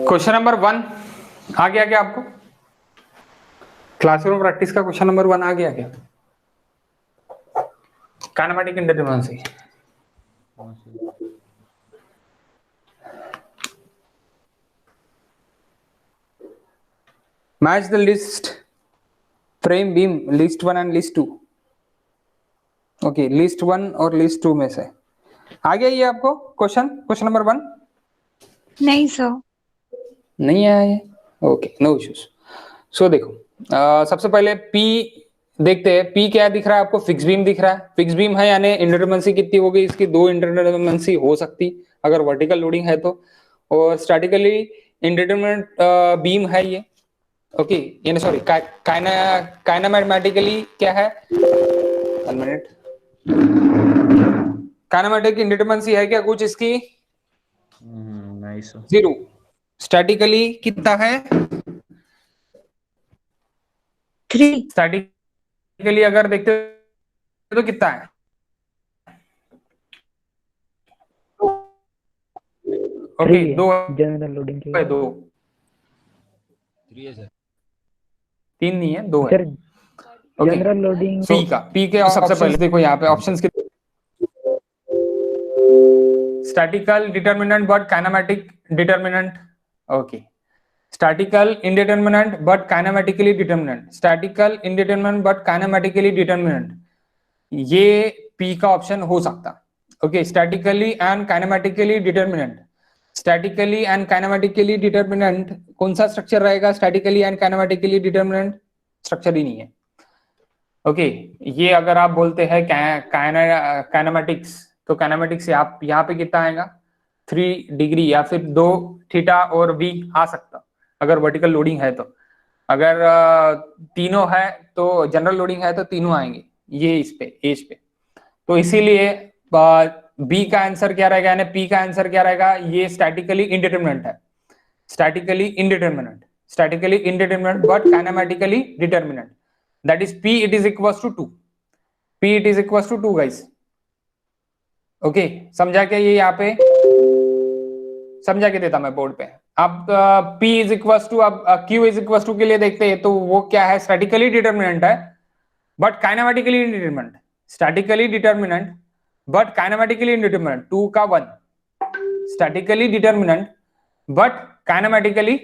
Question number 1 आ गया क्या आपको? क्लासरूम प्रैक्टिस का क्वेश्चन नंबर 1 आ गया क्या? Kinematic indeterminacy. Match the list frame beam list 1 and list 2। Okay, list 1 और लिस्ट 2 में से आ गया ये आपको क्वेश्चन नंबर 1? नहीं सर, नहीं आया ये। Okay, no issues. सो देखो, सबसे पहले पी देखते हैं। पी क्या दिख रहा है आपको? फिक्स बीम दिख रहा है। फिक्स बीम है यानी इंडिटरमिनेंसी कितनी होगी इसकी? 2 इंडिटरमिनेंसी हो सकती अगर वर्टिकल लोडिंग है तो, और स्टैटिकली इंडिटरमिनेट बीम है ये। ओके, यानी सॉरी काइनेमैटिकली क्या है? 1 मिनट। काइनेमैटिक इंडिटरमिनेंसी है क्या कुछ इसकी? नहीं सर। 0। स्टैटिकली कितना है? 3। स्टैटिकली अगर देखते तो कितना है? ओके, 2 जनरल लोडिंग की है। 2 3 है सर। 3 नहीं है, 2 है। Sir okay, general loading P का पी के सबसे पहले देखो यहाँ पे ऑप्शंस के statical determinant but kinematic determinant. Okay, statical indeterminant but kinematically determinant, statical indeterminant but kinematically determinant, ये पी का ऑप्शन हो सकता। Okay, statically and काइनेमेटिकली determinant. स्टैटिकली एंड काइनेमेटिकली डिटरमिनेंट कौन सा स्ट्रक्चर रहेगा? स्टैटिकली एंड काइनेमेटिकली डिटरमिनेंट स्ट्रक्चर ही नहीं है। ओके, ये अगर आप बोलते हैं काइनेमेटिक्स, तो काइनेमेटिक्स आप यहाँ पे कितना आएगा? 3 डिग्री या फिर 2 थीटा और वी आ सकता अगर वर्टिकल लोडिंग है तो। अगर तीनों है तो जनरल लोडिंग है तो तीनों आएंगे ये इस पे एज पे। तो इसीलिए बी का आंसर क्या रहेगा, यानी पी का आंसर क्या रहेगा? ये स्टैटिकली इंडिटरमिनेंट है। Statically indeterminate, statically indeterminate but kinematically determinate, that is p it is equals to 2। p it is equals to 2 guys। Okay, समझा क्या? ये यहाँ पे समझा के देता मैं बोर्ड पे। अब p is equals to, अब q is equals to के लिए देखते हैं तो वो क्या है? स्टैटिकली डिटरमिनेंट है but kinematically indeterminant. Statically determinant but kinematically indeterminant, 2 का 1। Statically determinant but kinematically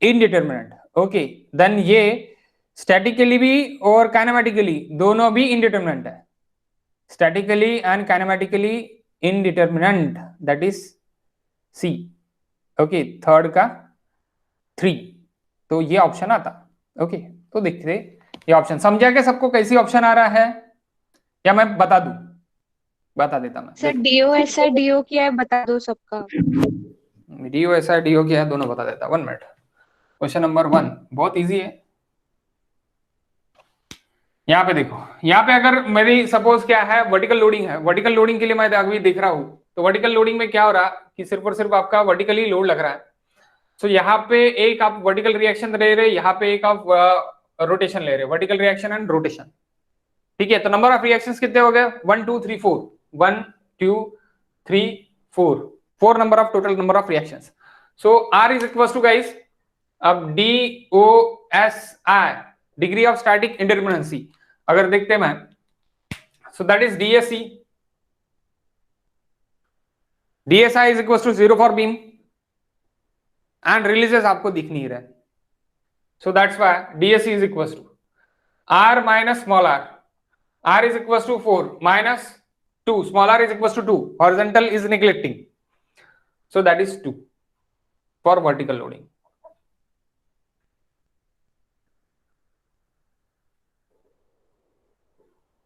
indeterminant. Okay, then ये स्टैटिकली भी और काइनेमेटिकली दोनों भी इनडिटरमिनेंट है। Statically and kinematically indeterminant, that is C. Okay, third का 3, तो ये ऑप्शन आता। ओके, तो देखते ये ऑप्शन समझा क्या सबको? कैसी ऑप्शन आ रहा है या मैं बता दूं? बता देता मैं। सर डीओ ऐसा डीओ क्या है बता दो सबका। डीओ ऐसा डीओ क्या है दोनों बता देता। 1 मिनट। क्वेश्चन नंबर 1 बहुत इजी है। यहाँ पे देखो, यहाँ पे अगर मेरी सपोज क्या है, वर्टिकल लोडिंग है। वर्टिकल लोडिंग के लिए मैं अभी देख रहा हूं तो वर्टिकल लोडिंग में क्या हो रहा कि सिर्फ और सिर्फ आपका वर्टिकली लोड लग रहा है। तो यहाँ पे एक आप वर्टिकल रिएक्शन ले रहे, यहाँ पे एक आप रोटेशन ले रहे, वर्टिकल रिएक्शन एंड रोटेशन। ठीक है, तो नंबर ऑफ रिएक्शंस कितने हो गए? 1 2 3 4, 1 2 3 4 number of total number of reactions. So R is equal to guys, अब D O S I degree of static indeterminacy अगर देखते हैं मैं, so that is DSE. DSI is equal to 0 for beam and releases आपको दिख नहीं रहा, so that's why DSE is equal to R minus small R. R is equal to 4 minus 2, small R is equal to 2, horizontal is neglecting, so that is 2 for vertical loading.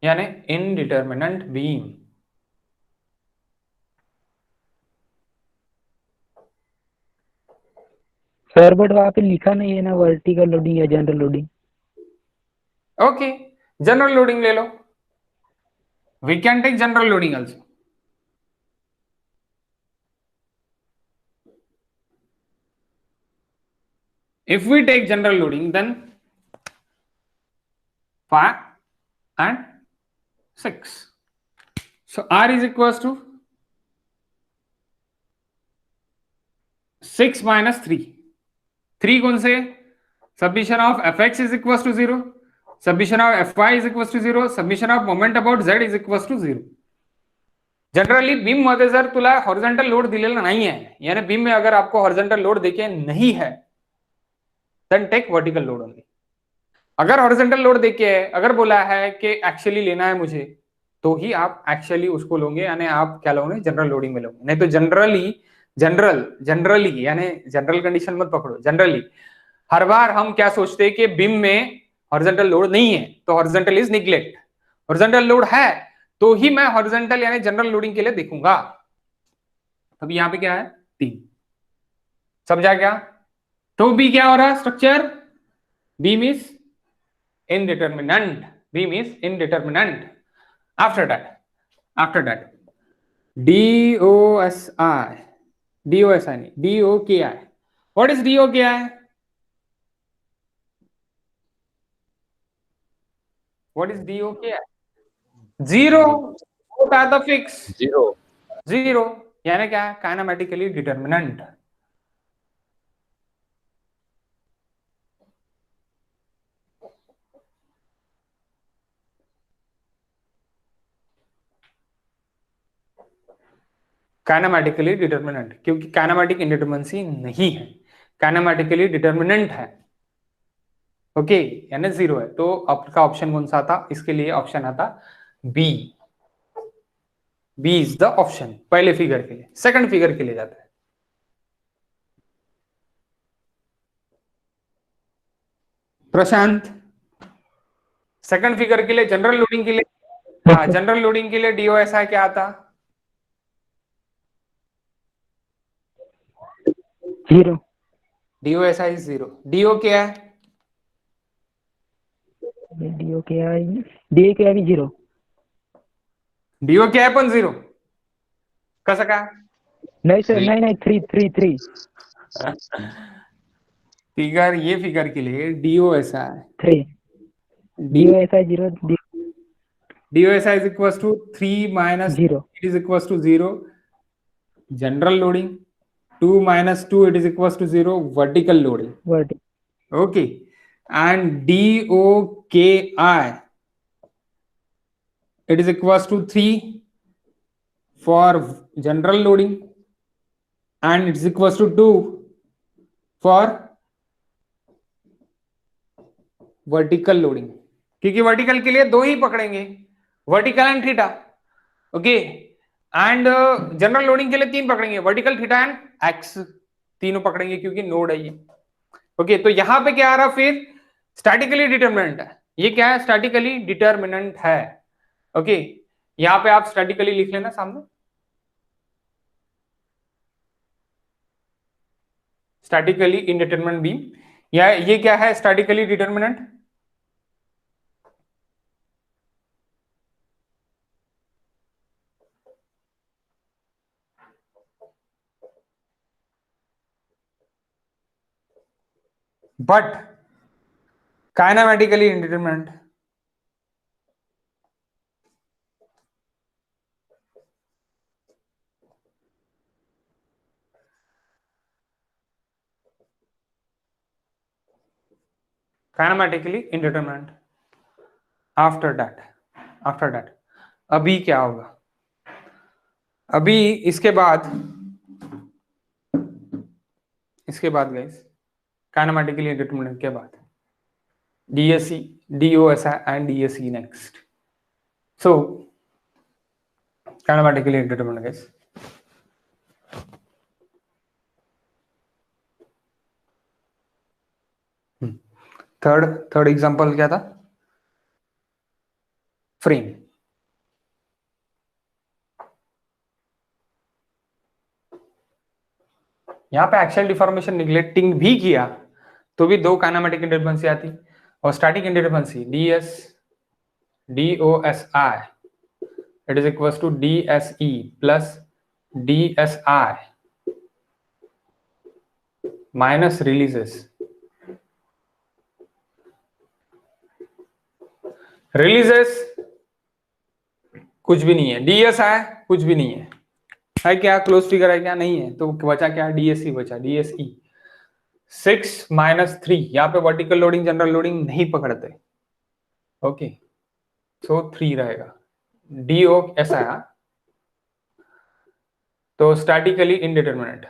यानी इनडिटरमिनेंट beam. Sir but वहाँ पे लिखा नहीं है ना vertical loading या general loading. Okay, general loading ले लो, we can take general loading also. If we take general loading, then 5 and 6. So R is equals to 6 minus 3, 3 कौन से, summation of F X is equal to 0, summation of F Y is equal to 0, summation of moment about Z is equal to 0. Generally beam मध्ये जर तुला horizontal load दिलेला नाहीये, यानी beam में अगर आपको हॉरिझॉन्टल लोड देके नहीं है, then take vertical load only. अगर हॉरिजॉन्टल लोड देके है, अगर बोला है कि एक्चुअली लेना है मुझे, तो ही आप एक्चुअली उसको लोगे, यानी आप क्या लोगे, जनरल लोडिंग में लोगे. नहीं तो जनरली यानी जनरल कंडीशन मत पकड़ो. जनरली हर बार हम क्या सोचते हैं कि बीम में हॉरिजॉन्टल लोड नहीं है तो horizontal is neglect. Horizontal load है तो ही मैं हॉरिजॉन्टल यानी जनरल लोडिंग के लिए देखूंगा. अभी यहाँ पे क्या है, 3. समझा क्या? तो बी क्या हो रहा है, structure beam is indeterminate. Beam is indeterminate. After that, DOSI नहीं, DOKI. What is DOKI? What is DOKI? Zero. What are the fix? Zero. यानी क्या है, काइनेमेटिकली डिटर्मिनेंट. काइनेमेटिकली डिटर्मिनेंट, क्योंकि काइनेमेटिक इंडिटरमिनेंसी नहीं है, काइनेमेटिकली डिटर्मिनेंट है. ओके, यानी 0 है. तो आपका ऑप्शन कौन सा था, इसके लिए ऑप्शन आता B. B is the option पहले फिगर के लिए. सेकंड फिगर के लिए जाता है. प्रशांत, सेकंड फिगर के लिए जनरल लोडिंग के लिए, हाँ जनरल लोडिंग के लिए डीओएसआई क्या आता, 0. डीओएसआई 0. डीओ क्या है, DOKI भी 0. डीओ क्या है पण 0 कसं काय? नहीं सर, नहीं 3. फिगर, ये फिगर के लिए DOSI 3. DOSI 0. DOSI is equal to 3 minus 0. It is equal to 0. General loading 2 minus 2 it is equals to 0. Vertical loading. Vertical. Okay. And DOKI it is equals to 3 for general loading and it is equals to 2 for vertical loading. क्योंकि vertical के लिए 2 ही पकड़ेंगे, vertical and theta. Okay. And general loading के लिए 3 पकड़ेंगे, vertical, theta and x, तीनों पकड़ेंगे क्योंकि नोड है ये. ओके, तो यहां पे क्या आ रहा, फिर स्टैटिकली डिटर्मिनेंट है. ये क्या है, स्टैटिकली डिटर्मिनेंट है. ओके, यहां पे आप स्टैटिकली लिख लेना सामने, स्टैटिकली इनडिटरमिनेंट बीम. या ये क्या है, statically determinant. but kinematically indeterminate. Kinematically indeterminate. After that अभी क्या होगा, अभी इसके बाद गाइस, काइनेमेटिकली इंडिटरमिनेंट के बाद DSE, DOSI and DSE next. So kinematically indeterminate guys. Third example क्या था, फ्रेम. यहां पे एक्सियल डिफॉर्मेशन निग्लेक्टिंग भी किया तो भी 2 काइनेमेटिक इंडिटरमिनेंसी आती, और static indeterminacy DOSI it is equals to DSE plus DSI minus releases. Releases कुछ भी नहीं है, DSI कुछ भी नहीं है. है क्या क्लोज फिगर है क्या? नहीं है, तो बचा क्या? डीएसई बचा, डीएसई 6 माइनस 3, यहाँ पे वर्टिकल लोडिंग जनरल लोडिंग नहीं पकड़ते, ओके, सो 3 रहेगा। डीओ ऐसा है, तो statically indeterminate.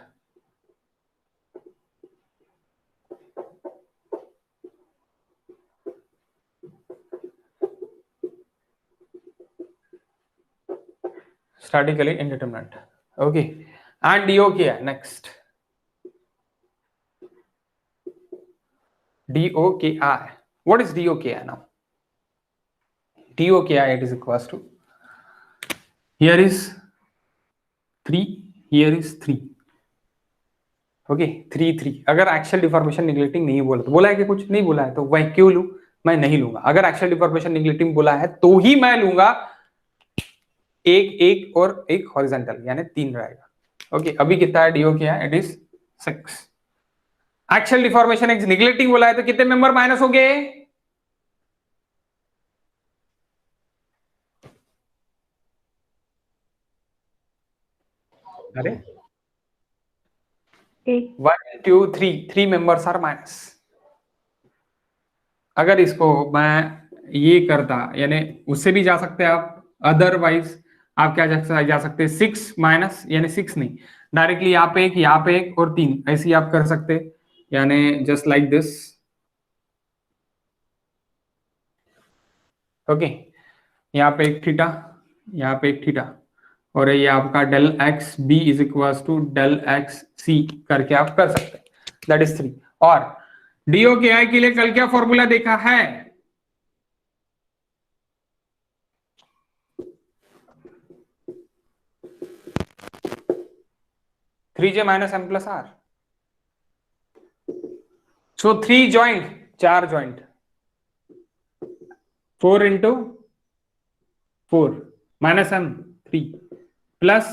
Statically indeterminate, okay. And DO क्या है next? DOKI. What is DOKI now? DOKI, it is equals to, here is 3, here is 3, okay, 3 3। अगर एक्शियल डिफॉर्मेशन निगलेक्टिंग नहीं बोला, तो बोला है कि कुछ नहीं बोला है, तो वह क्यों लूं? मैं नहीं लूंगा। अगर एक्शियल डिफॉर्मेशन निगलेक्टिंग बोला है तो ही मैं लूंगा, एक एक और एक हॉरिजॉन्टल, यानी 3 रहेगा, ओके। अभी कितना है DOKI? It is 6। Axial deformation एक निगलेक्टिंग बोला है तो कितने मेंबर माइनस हो गए? अरे 1 2 3 मेंबर्स आर माइनस। अगर इसको मैं ये करता, यानी उससे भी जा सकते हैं आप, अदरवाइज आप क्या जा सकते हैं 6 माइनस, यानी 6 नहीं, डायरेक्टली यहाँ पे एक और 3, ऐसे ही आप कर सकते, यानी जस्ट लाइक दिस, ओके। यहाँ पे एक थीटा, यहाँ पे एक थीटा, और ये आपका del X B is equal to del X C करके आप कर सकते हैं, दैट इज 3। और DOKI के लिए कल क्या फॉर्मूला देखा है? Three J minus M plus R. So 3 joint, 4 joint, 4 into 4 minus M 3 plus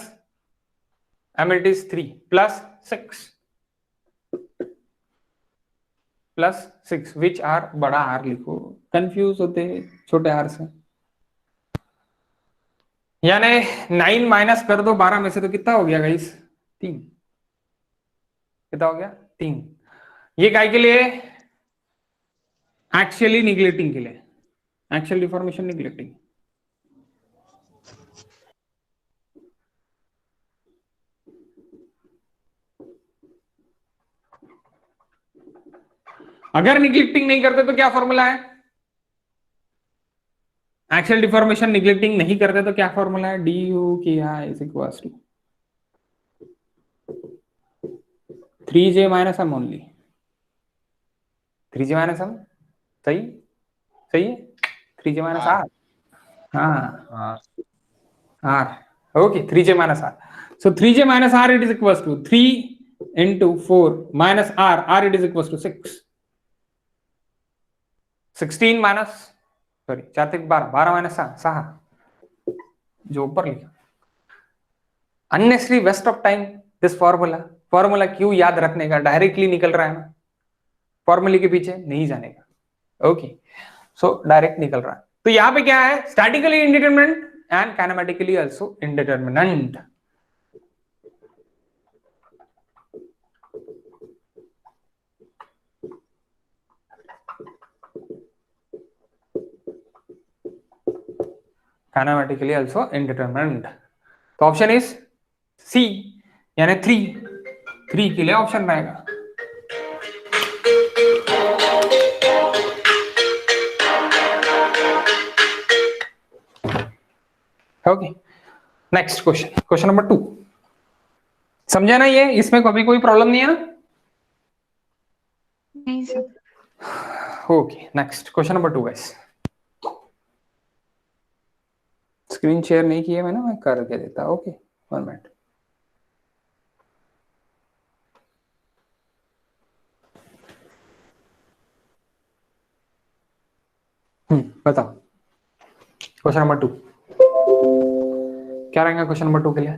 M, it is 3 plus 6 plus 6, which R, बड़ा आर लिखो, कंफ्यूज होते छोटे आर से। यानी 9 माइनस कर दो 12 में से, तो कितना हो गया गाइस? 3। कितना हो गया? 3। ये काय के लिए? एक्चुअली निगलेक्टिंग के लिए, एक्चुअल डिफॉर्मेशन निगलेक्टिंग। अगर निगलेक्टिंग नहीं करते तो क्या फॉर्मूला है? एक्शियल डिफॉर्मेशन निगलेक्टिंग नहीं करते तो क्या फॉर्मूला है? DOKI is equal to 3J minus M only, 3J minus M, सही सही है, 3J माइनस आर, हाँ R, okay, 3J minus R. So 3J minus R it is equal to 3 into 4 minus R, R it is equal to 6, 16 minus, sorry 4 3 12, 12 minus 6, जो ऊपर लिखा। Unnecessary waste of time this formula क्यों याद रखने का? Directly निकल रहा है ना, फॉर्मूले के पीछे नहीं जाने का, ओके। सो डायरेक्ट निकल रहा है। तो यहां पे क्या है? Statically indeterminate and kinematically also indeterminate. Kinematically also indeterminate. तो ऑप्शन इज सी, यानी 3 के लिए ऑप्शन रहेगा। Okay, next question, question number 2। समझा ना ये? इसमें कभी कोई प्रॉब्लम नहीं है ना? नहीं sir. Okay, next question number 2 guys. Screen share नहीं किया मैंने, मैं करके देता, ओके 1 मिनट। बताओ क्वेश्चन नंबर 2 क्या रहेगा? क्वेश्चन नंबर 2 के लिए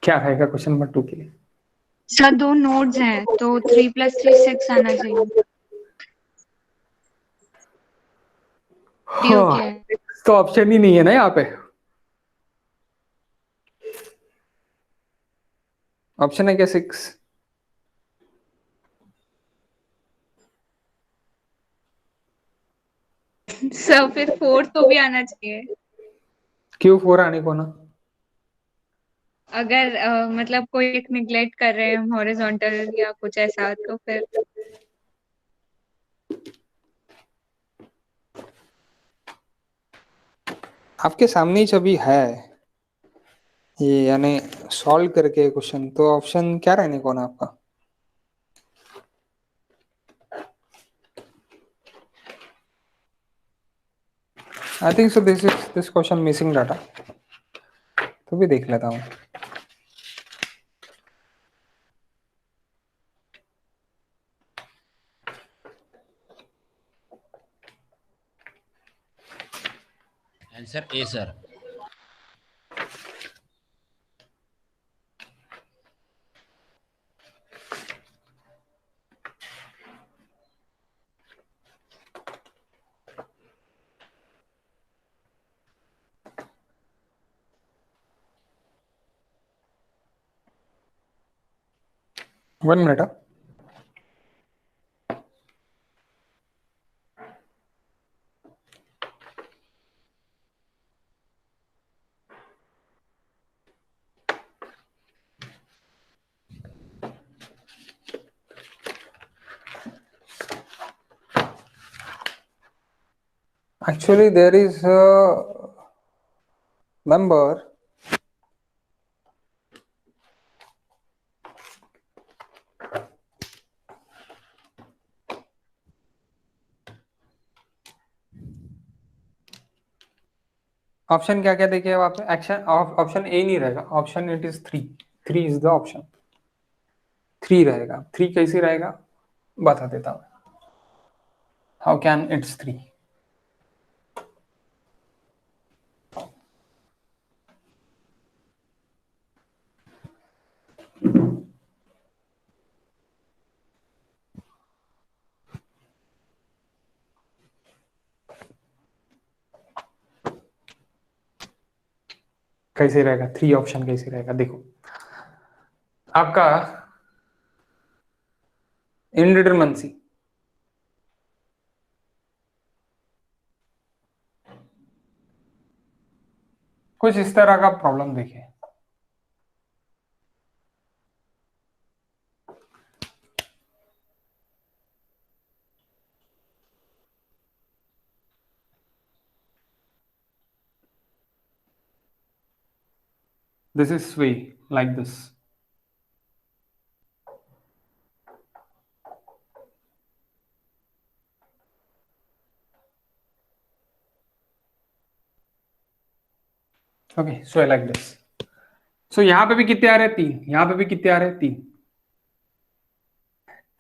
क्या रहेगा? क्वेश्चन नंबर 2 के लिए सर 2 नोड्स हैं तो 3 + 3 6 आना चाहिए। DOKI तो ऑप्शन ही नहीं है ना यहाँ पे, ऑप्शन है क्या 6? सर फिर 4 तो भी आना चाहिए। क्यों 4 आने को ना? अगर मतलब कोई एक निगलेक्ट कर रहे हैं हम हॉरिजॉन्टल या कुछ ऐसा, तो फिर आपके सामने ही छवि है ये, यानी सॉल्व करके क्वेश्चन, तो ऑप्शन क्या रहने को ना आपका? I think so this question missing data, तो भी देख लेता हूँ। Answer A sir. One minute. Actually, there is a member option क्या क्या देखिए वहां पे, एक्शन ऑप्शन ए नहीं रहेगा, option it is 3, 3 is the option, 3 रहेगा। 3 कैसे रहेगा बता देता हूँ, हाउ कैन इट्स 3? कैसे रहेगा 3 ऑप्शन, कैसे रहेगा देखो, आपका इनडिटरमिनेंसी कुछ इस तरह का प्रॉब्लम देखिए। This is way like this. Okay, so I like this. So यहाँ पे भी कितने आ रहे हैं 3, यहाँ पे भी कितने आ रहे हैं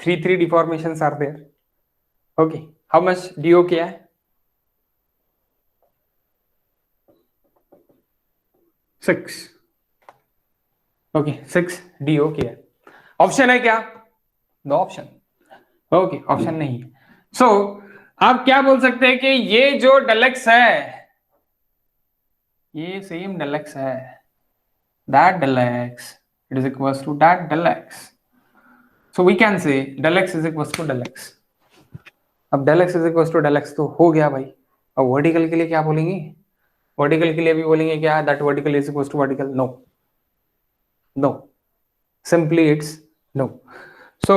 3, 3 deformations are there. Okay, how much DO क्या है? 6. ओके 6 DO क्या है? ऑप्शन है क्या? No option. ओके ऑप्शन नहीं है। सो आप क्या बोल सकते हैं कि ये जो डेलेक्स है, ये सेम डेलेक्स है, that del X it is equals to that del X, so we can say del X is equals to del X. अब del X is equals to del X तो हो गया भाई। अब वर्टिकल के लिए क्या बोलेंगे? वर्टिकल के लिए भी बोलेंगे क्या, that vertical is equals to vertical? No no, simply it's no. So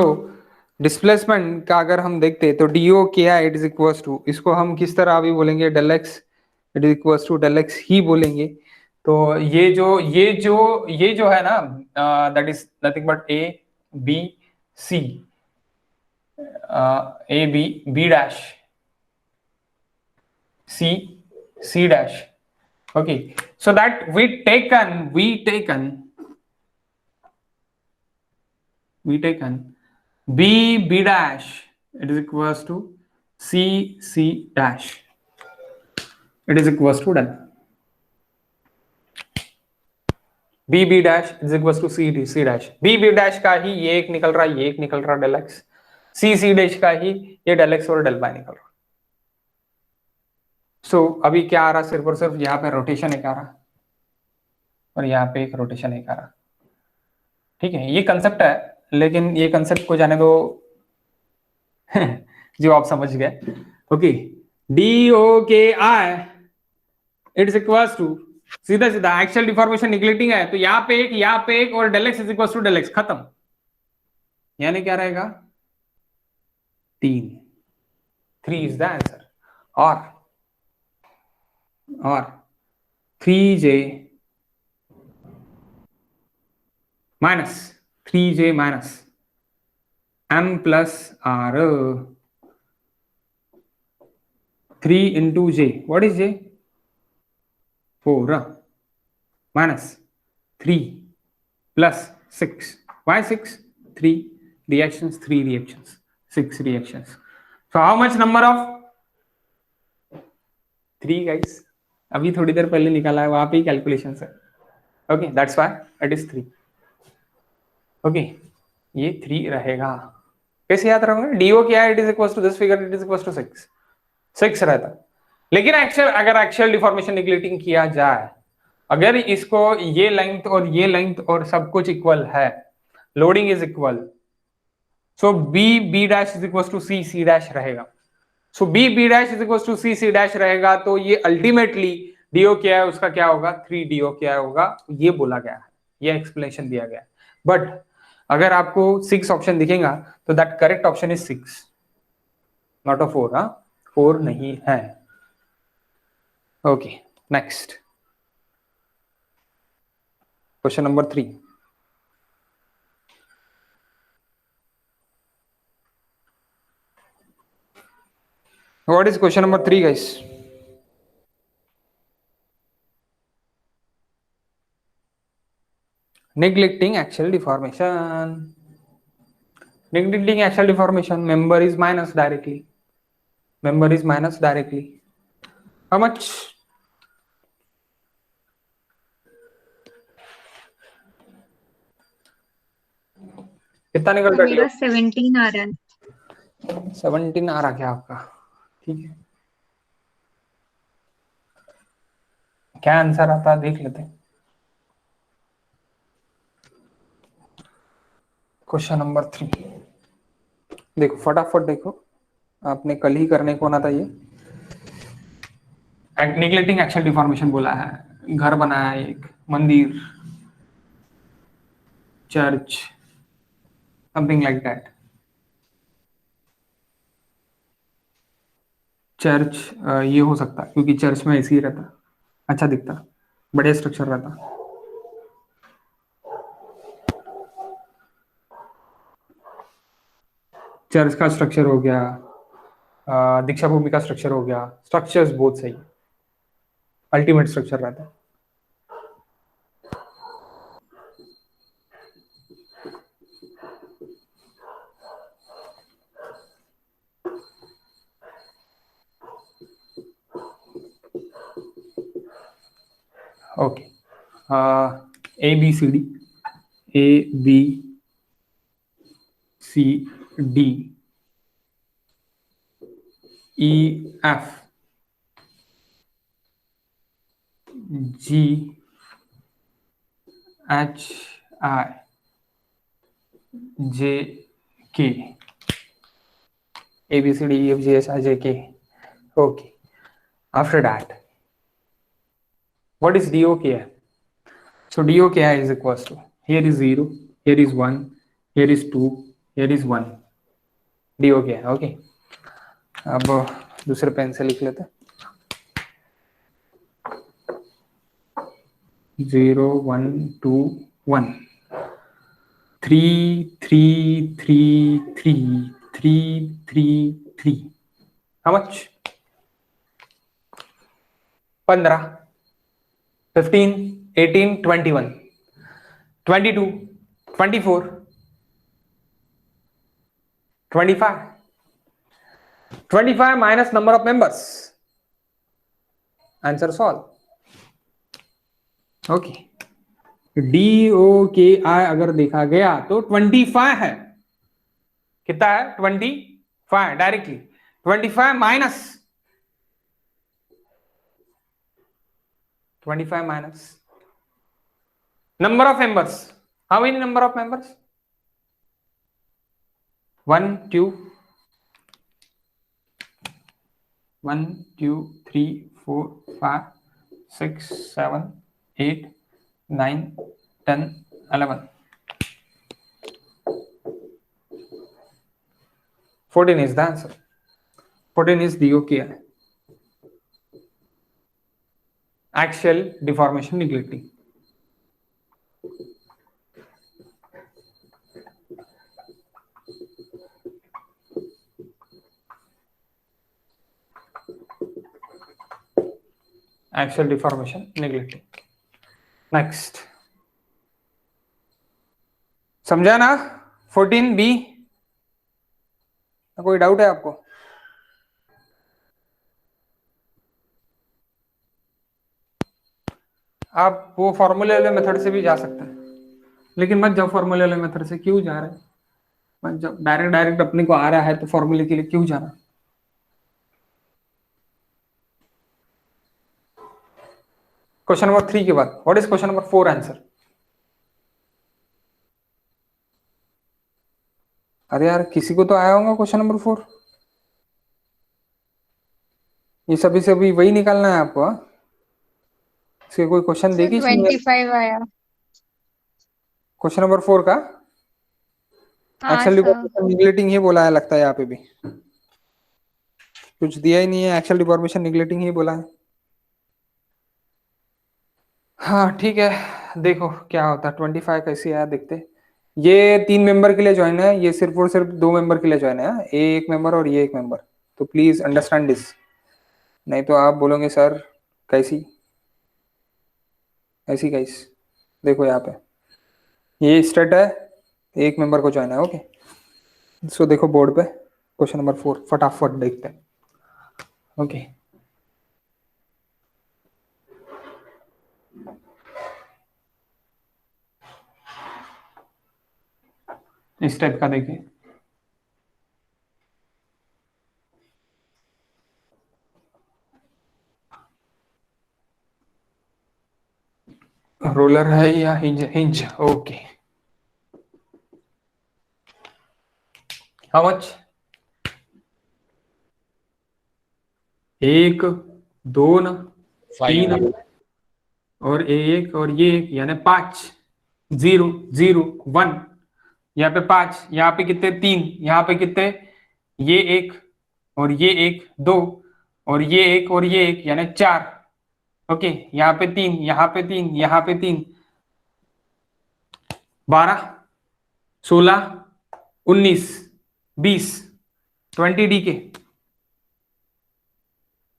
displacement का अगर हम देखते तो डीओ क्या है, इट इज इक्वल्स टू, इसको हम किस तरह अभी बोलेंगे, del X it is equals to del X ही बोलेंगे। तो ये जो है ना, that is nothing but A B C, A B B dash C C dash. Okay, so that we taken B dash it is equals to C dash it is equals to done, B dash is equals to C dash, B dash का ही ये एक निकल रहा है, ये एक निकल रहा है डेल एक्स, C dash का ही ये डेल एक्स और डेल बाय निकल रहा है। सो अभी क्या आ रहा, सिर्फ और सिर्फ यहाँ पे रोटेशन एक आ रहा और यहाँ पे एक रोटेशन एक आ रहा। ठीक है, ये कंसेप्ट है, लेकिन ये कंसेप्ट को जाने दो जो आप समझ गए। ओके, डी ओ के आई इट्स इक्वल्स टू, सीधा सीधा एक्चुअल डिफॉर्मेशन निगलेक्टिंग है तो यहाँ पे एक और del X is equals to del X, खत्म। यानी क्या रहेगा, 3 इज द आंसर। और 3j minus 3j minus m plus r, 3 into j, what is j, 4 minus 3 plus 6, why 6, 3 reactions, 3 reactions, 6 reactions, so how much number of 3 guys, अभी थोड़ी देर पहले निकाला है, वहां पे ही कैलकुलेशन है। Okay, that's why it is 3। Okay, ये 3 रहेगा। कैसे याद रखोगे, डीओ क्या है, it is equal to this figure, it is equal to 6 रहता। लेकिन अगर एक्चुअल डिफॉर्मेशन निगलेक्टिंग किया जाए, अगर इसको ये लेंथ और सब कुछ इक्वल है, loading is equal, so B dash is equal to C dash रहेगा। So B dash is equal to C dash रहेगा, तो ये अल्टीमेटली डीओ क्या है उसका क्या होगा, 3 डीओ क्या होगा, ये बोला गया है, ये एक्सप्लेनेशन दिया गया है। बट अगर आपको 6 ऑप्शन दिखेगा तो that correct option is 6, not a 4। 4 नहीं है। Okay, next question number 3। What is question number 3, guys? Neglecting axial deformation. Neglecting axial deformation, member is minus directly. Member is minus directly. How much? कितना निकल रहा है? मेरा 17 आ रहा है। 17 आ रहा क्या आपका? ठीक है, क्या आंसर आता है देख लेते हैं। क्वेश्चन नंबर 3 देखो, फटाफट देखो, आपने कल ही करने को ना था ये। नेगलेक्टिंग एक्चुअल डिफॉर्मेशन बोला है, घर बनाया है, एक मंदिर, church, something like that. Church ये हो सकता है, क्योंकि चर्च में ऐसे ही रहता, अच्छा दिखता, बढ़िया स्ट्रक्चर रहता। चर्च का स्ट्रक्चर हो गया, दीक्षा भूमि का स्ट्रक्चर हो गया, स्ट्रक्चर्स बहुत सही, अल्टीमेट स्ट्रक्चर रहता है। Okay, A B C D E F G H I J K, A B C D E F G H I J K. Okay, after that what is DOKI? So DOKI is equals to, here is 0, here is 1, here is 2, here is 1, DOKI। Okay, अब दूसरे pen से लिख लेते हैं। 0 1 2 1 3 3 3 3 3 3 3, how much? 15 15 18 21 22 24 25 minus number of members, answer solve। Okay, DOKI अगर देखा गया तो 25 है, कितना है 25 directly, 25 minus 25 minus number of members. How many number of members? 1 2 1 2 3 4 5 6 7 8 9 10 11 14 is the answer. 14 is the okay. Axial deformation neglecting. Axial deformation neglecting. Next. समझा ना? 14B कोई डाउट है आपको? आप वो फॉर्मूले वाले मेथड से भी जा सकते हैं, लेकिन मत जाओ फॉर्मूले वाले मेथड से। क्यों जा रहे हैं? मत जाओ, डायरेक्ट डायरेक्ट अपने को आ रहा है तो फॉर्मूले के लिए क्यों जाना? क्वेश्चन नंबर 3 के बाद what is question number 4 answer? अरे यार किसी को तो आया होगा क्वेश्चन नंबर 4। ये सभी से अभी वही निकालना है आपको। हाँ, इसके कोई क्वेश्चन सर देखिए 25 आया। क्वेश्चन नंबर 4 का हाँ एक्सेल सर। डिफॉर्मेशन निगलेटिंग ही बोला है लगता है, यहाँ पे भी कुछ दिया ही नहीं है। एक्सेल डिफॉर्मेशन निगलेटिंग ही बोला है। हाँ ठीक है, देखो क्या होता है। 25 कैसे आया देखते। ये 3 मेंबर के लिए ज्वाइन है, ये सिर्फ और सिर्फ 2 मेंबर के लिए ज्वाइन है। ये एक मेंबर और ये एक मेंबर, तो प्लीज अंडरस्टैंड दिस, नहीं तो आप बोलोगे सर कैसी ऐसी कैस। देखो यहाँ पे ये स्टेट है, एक मेंबर को ज्वाइन है। ओके सो देखो बोर्ड पे क्वेश्चन नंबर 4 फटाफट देखते हैं। ओके इस टाइप का देखिए। रोलर है या hinge? Hinge. Okay how much? 1 2 3 5 और 1 और ये 1 यानी 5 0 0 1। यहाँ पे 5, यहाँ पे कितने 3, यहाँ पे कितने ये 1 और ये 1 2 और ये 1 और ये 1 यानी 4। ओके यहाँ पे 3, यहाँ पे 3, यहाँ पे 3, 12 16 19 20 20 DK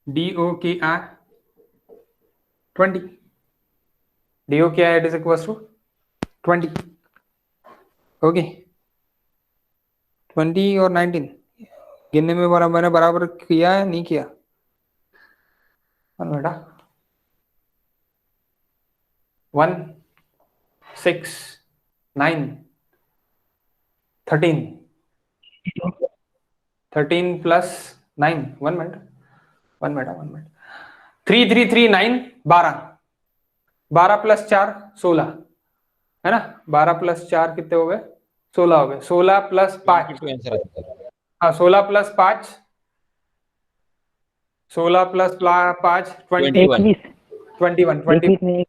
DOKR 20 DOKR it is equals to 20। Okay 20 और 19 गिनने में मैंने बराबर किया है नहीं किया? बेटा 1 6 9 13 13 प्लस 9 1 मिनट 3 3 3 9 12 12 प्लस 4 16 है ना। 12 प्लस 4 कितने हो गए? 16 हो गए। 16 प्लस 5, आंसर आता है। हाँ 16 प्लस 5 16 प्लस 5 21 21 21 में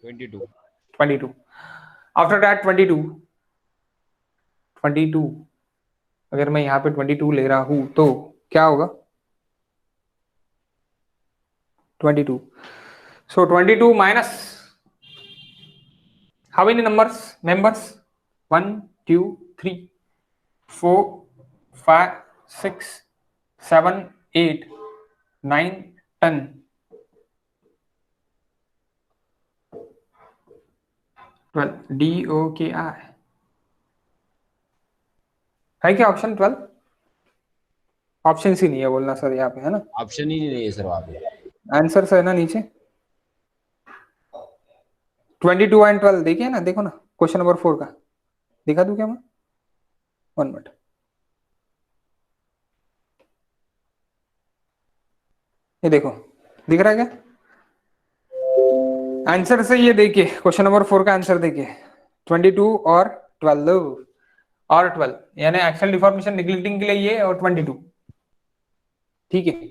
22 22 आफ्टर दैट 22 अगर मैं यहाँ पे 22 ले रहा हूं तो क्या होगा? 22 so 22 minus how many members 1 2 3 4 5 6 7 8 9 10 12 DOKR है क्या ऑप्शन 12? ऑप्शन ही नहीं है बोलना सर यहाँ पे, है ना। ऑप्शन ही नहीं है सर वहाँ पे। आंसर है ना नीचे 22 एंड 12 देखिए ना, देखो ना क्वेश्चन नंबर 4 का दिखा दूं क्या मैं? 1 मिनट ये देखो दिख रहा है क्या? आंसर से ये देखिए, क्वेश्चन नंबर 4 का आंसर देखिए, 22 और 12 यानी एक्सल डिफॉर्मेशन निगलेक्टिंग के लिए ये और 22। ठीक है,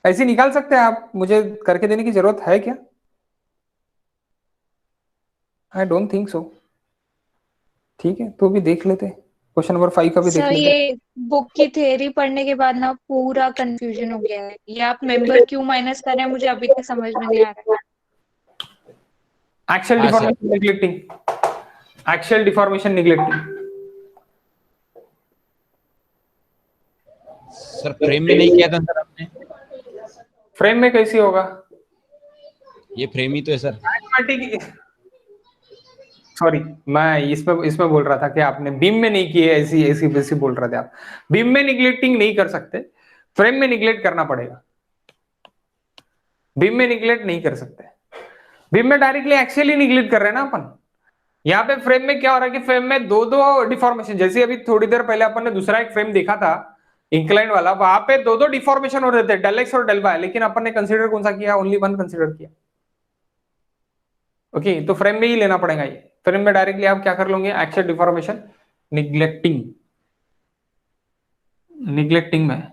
ऐसे निकाल सकते हैं आप, मुझे करके देने की जरूरत है क्या? I don't think so. ठीक है, तो भी देख लेते, क्वेश्चन नंबर 5 का भी देख सर लेते। ये बुक की थ्योरी पढ़ने के बाद ना पूरा कंफ्यूजन हो गया है। ये आप मेंबर क्यों माइनस कर रहे हैं मुझे अभी तक समझ में नहीं आ रहा है। एक्सल हाँ, sir. Deformation neglecting, axial deformation neglecting. Sir frame में नहीं किया था सर आपने? फ्रेम में कैसी होगा? ये फ्रेम ही तो है सर। सॉरी, मैं इसमें इसमें बोल रहा था कि आपने बीम में नहीं किए, ऐसी ऐसी वैसी बोल रहे थे आप। बीम में निगलेक्टिंग नहीं कर सकते, फ्रेम में निगलेक्ट करना पड़ेगा। बीम में निगलेक्ट नहीं कर सकते, बीम में डायरेक्टली एक्चुअली निगलेक्ट कर रहे हैं ना अपन। यहाँ पे फ्रेम में क्या हो रहा है कि फ्रेम में दो दो डिफॉर्मेशन, जैसे अभी थोड़ी देर पहले अपन ने दूसरा एक फ्रेम देखा था इंक्लाइन वाला, वहां पे दो दो डिफॉर्मेशन हो रहे थे, डेल एक्स और डेल वाई, लेकिन अपन ने कंसीडर कौन सा किया? ओनली वन कंसीडर किया। ओके, तो फ्रेम में ही लेना पड़ेगा ये। फ्रेम में डायरेक्टली आप क्या कर लोगे? एक्चुअल डिफॉर्मेशन निगलेक्टिंग, निगलेक्टिंग में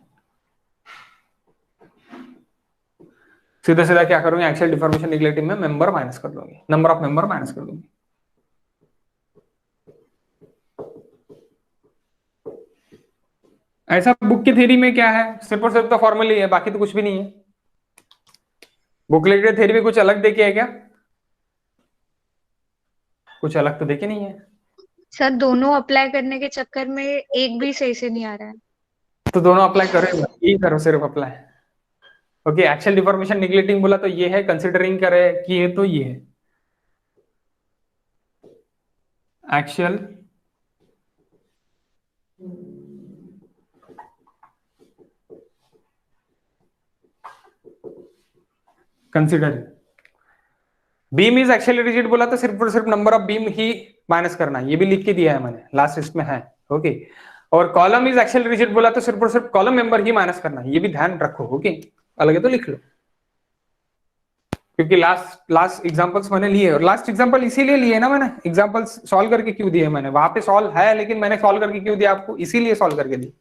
सीधा सीधा क्या करूंगे? एक्चुअल डिफॉर्मेशन निगलेक्टिंग में मेंबर माइनस कर दोगे, नंबर ऑफ मेंबर माइनस कर दोगे। ऐसा बुक की थ्योरी में क्या है? सिर्फ और सिर्फ तो फॉर्मल ही है, बाकी तो कुछ भी नहीं है। बुकलेट की थ्योरी में कुछ अलग देखे है क्या? कुछ अलग तो देखे नहीं है। सर दोनों अप्लाई करने के चक्कर में एक भी सही से नहीं आ रहा है। तो दोनों अप्लाई करो, यही करो सिर्फ apply. Okay, actual deformation neglecting बोला तो ये है, कंसिडरिंग करे कि ये तो ये है actual consider. Beam is actually rigid बोला तो सिर्फ और सिर्फ number of beam he minus करना, ये भी लिख के दिया है मैंने, लास्ट लिस्ट में है। ओके, और कॉलम इज एक्चुअली रिजिड बोला तो सिर्फ और सिर्फ कॉलम मेंबर ही माइनस करना, ये भी ध्यान रखो। ओके, अलग है तो लिख लो, क्योंकि लास्ट एग्जांपल्स मैंने लिए, और लास्ट एग्जांपल इसीलिए लिए ना मैंने, एग्जांपल्स सॉल्व करके क्यों दिए मैंने? वहां पे सॉल्व है लेकिन मैंने सॉल्व करके क्यों दिया आपको? इसीलिए सॉल्व करके दी।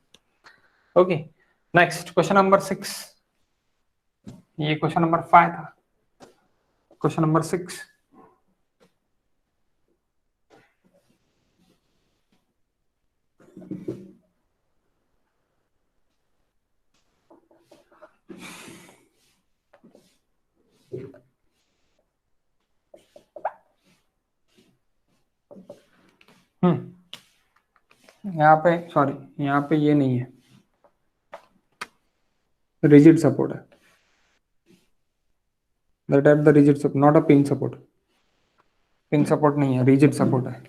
ओके, नेक्स्ट क्वेश्चन नंबर 6, ये क्वेश्चन नंबर 5 था। क्वेश्चन नंबर 6, यहाँ पे सॉरी, यहाँ पे ये नहीं है, रिजिड सपोर्ट है, that at the rigid support, not a pin support. Pin support नहीं है, रिजिड सपोर्ट है।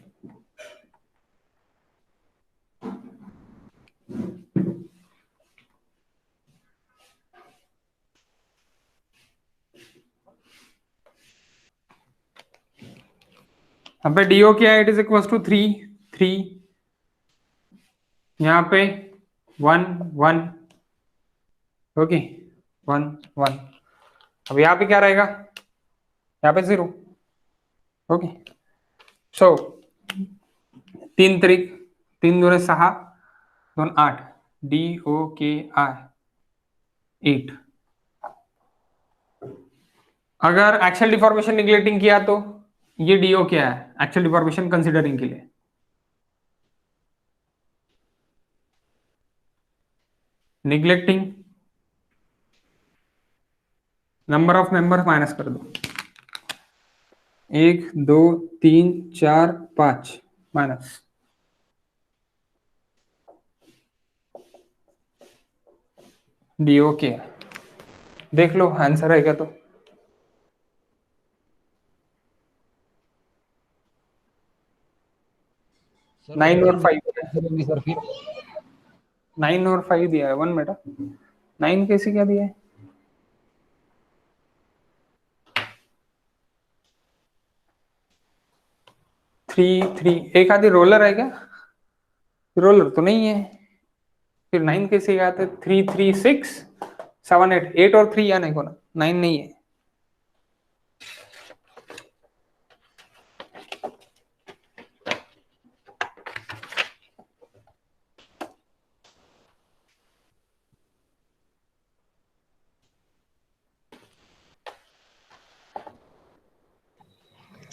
यहाँ पे डीओ क्या है? इट इज इक्वल टू 3 यहाँ पे 1 1। ओके, 1 1। अब यहाँ पे क्या रहेगा? यहाँ पे 0। ओके, सो 3 त्रिक 3 दूने 6 2 8, DOKI 8। अगर एक्चुअल डिफॉर्मेशन निगलेक्टिंग किया तो ये डीओ क्या है? एक्चुअल डिफॉर्मेशन कंसिडरिंग के लिए neglecting, number of member minus कर दो, 1 2 3 4 5 माइनस, डीओ क्या है? देख लो आंसर आएगा तो। सर 9 और 5, होंगे सर फिर। 9 और 5 दिया है 1 बेटा, 9 कैसे क्या दिया है? 3 3, एक आधी रोलर है क्या? रोलर तो नहीं है, फिर 9 कैसे गया था? 3 3 6 7 8, 8 और 3 या नहीं, को ना 9 नहीं है।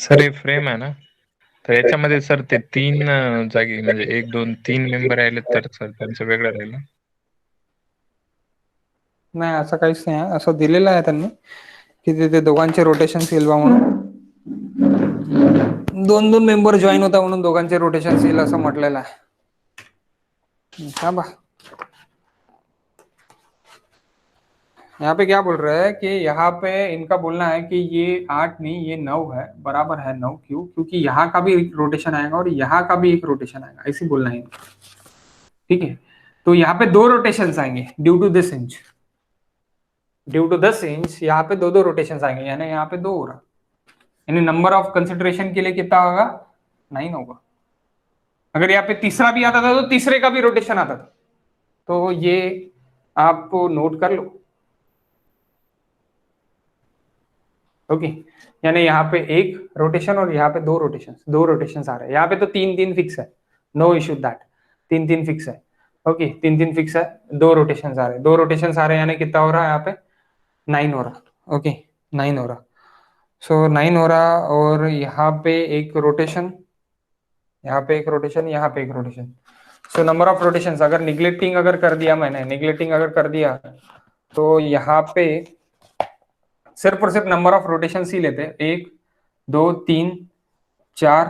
सर हे फ्रेम आहे ना, तर याच्यामध्ये सर ते 3 जागी म्हणजे 1, 2, 3 मेंबर राहिले तर सर त्यांचं वेगळं राहील ना? नाही असं काहीच नाही आहे, असं दिलेलं आहे त्यांनी की तिथे दोघांचे रोटेशन येईल बा म्हणून. 2 मेंबर जॉईन होता म्हणून दोघांचे रोटेशन येईल असं म्हटलेलं आहे. हा बा, यहाँ पे क्या बोल रहा है कि यहाँ पे इनका बोलना है कि ये 8 नहीं ये 9 है, बराबर है 9 क्यों? क्योंकि यहाँ का भी एक रोटेशन आएगा और यहाँ का भी एक रोटेशन आएगा, ऐसे बोलना है इनका। ठीक है, तो यहाँ पे 2 रोटेशंस आएंगे due to this inch, due to this inch यहाँ पे 2 रोटेशंस आएंगे, यानी यहाँ पे 2 हो रहा, यानी नंबर ऑफ कंसिडरेशन के लिए कितना होगा? 9 होगा। अगर यहाँ पे तीसरा भी आता था तो तीसरे का भी रोटेशन आता था, तो ये आप नोट कर लो। ओके, यानी यहाँ पे एक रोटेशन और यहाँ पे 2 रोटेशन आ रहे हैं। यहाँ पे तो 3-3 फिक्स है, नो इश्यू दैट, 3-3 फिक्स है। ओके, 3-3 फिक्स है, 2 रोटेशन आ रहे हैं, 2 रोटेशन आ रहे हैं, यानी कितना हो रहा है यहाँ पे? 9 हो रहा। ओके, 9 हो रहा, सो 9 हो रहा, और यहाँ पे एक रोटेशन, यहाँ पे एक रोटेशन, यहाँ पे एक rotation. So number of rotation अगर निग्लेक्टिंग अगर कर दिया मैंने, निग्लेक्टिंग अगर कर दिया तो यहाँ पे सिर्फ और सिर्फ नंबर ऑफ रोटेशन ही लेते हैं, 1, 2, 3, 4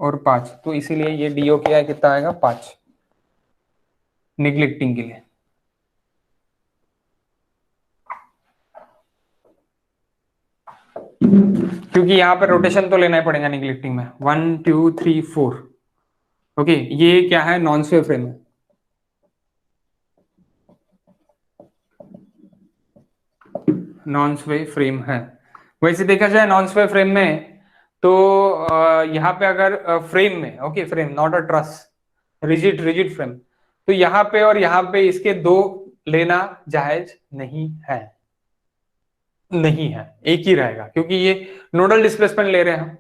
और 5, तो इसीलिए ये डीओ क्या है, कितना आएगा? 5 निग्लेक्टिंग के लिए। क्योंकि यहाँ पे रोटेशन तो लेना ही पड़ेगा निग्लेक्टिंग में, 1, 2, 3, 4। ओके, ये क्या है? नॉन स्वे फ्रेम है। नॉन स्वे फ्रेम है। वैसे देखा जाए नॉन स्वे फ्रेम में तो यहाँ पे अगर फ्रेम में, okay frame not a truss, rigid frame, तो यहाँ पे और यहाँ पे इसके 2 लेना जायज नहीं है, नहीं है, एक ही रहेगा, क्योंकि ये नोडल डिस्प्लेसमेंट ले रहे हैं हम,